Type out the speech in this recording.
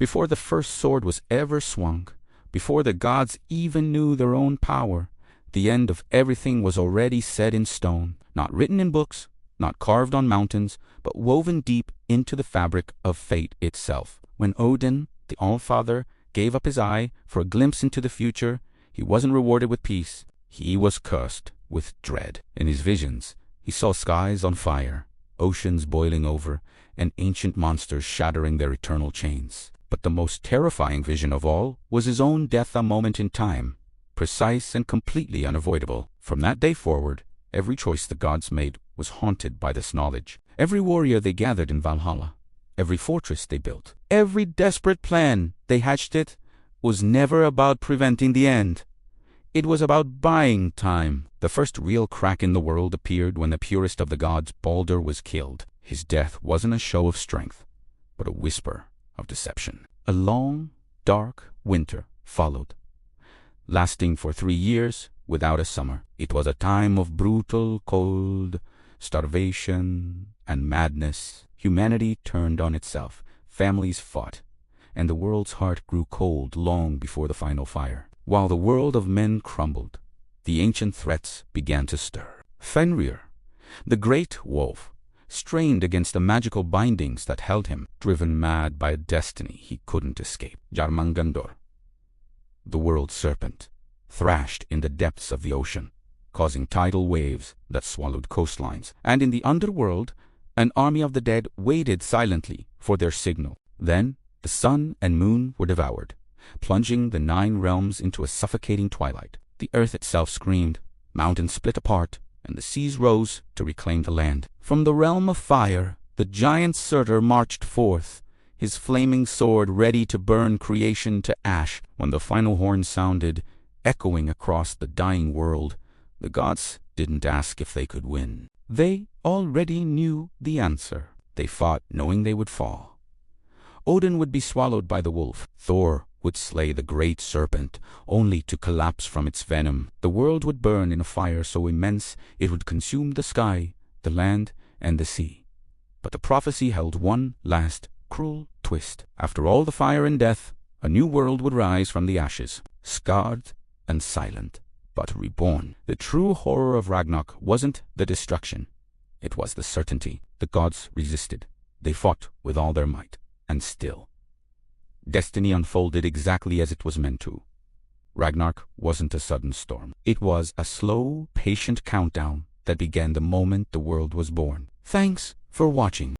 Before the first sword was ever swung, before the gods even knew their own power, the end of everything was already set in stone, not written in books, not carved on mountains, but woven deep into the fabric of fate itself. When Odin, the Allfather, gave up his eye for a glimpse into the future, he wasn't rewarded with peace. He was cursed with dread. In his visions, he saw skies on fire, oceans boiling over, and ancient monsters shattering their eternal chains. But the most terrifying vision of all was his own death, a moment in time, precise and completely unavoidable. From that day forward, every choice the gods made was haunted by this knowledge. Every warrior they gathered in Valhalla, every fortress they built, every desperate plan they hatched, it was never about preventing the end. It was about buying time. The first real crack in the world appeared when the purest of the gods, Baldur, was killed. His death wasn't a show of strength, but a whisper of deception. A long, dark winter followed, lasting for 3 years without a summer. It was a time of brutal cold, starvation, and madness. Humanity turned on itself, families fought, and the world's heart grew cold long before the final fire. While the world of men crumbled, the ancient threats began to stir. Fenrir, the great wolf, strained against the magical bindings that held him, driven mad by a destiny he couldn't escape. Jarmangandor, the world serpent, thrashed in the depths of the ocean, causing tidal waves that swallowed coastlines. And in the underworld, an army of the dead waited silently for their signal. Then the sun and moon were devoured, plunging the 9 realms into a suffocating twilight. The earth itself screamed, mountains split apart, and the seas rose to reclaim the land. From the realm of fire, the giant Surtur marched forth, his flaming sword ready to burn creation to ash. When the final horn sounded, echoing across the dying world, the gods didn't ask if they could win. They already knew the answer. They fought knowing they would fall. Odin would be swallowed by the wolf. Thor would slay the great serpent, only to collapse from its venom. The world would burn in a fire so immense it would consume the sky, the land, and the sea. But the prophecy held one last cruel twist. After all the fire and death, a new world would rise from the ashes, scarred and silent, but reborn. The true horror of Ragnarök wasn't the destruction. It was the certainty. The gods resisted. They fought with all their might. And still, destiny unfolded exactly as it was meant to. Ragnarök wasn't a sudden storm. It was a slow, patient countdown that began the moment the world was born. Thanks for watching.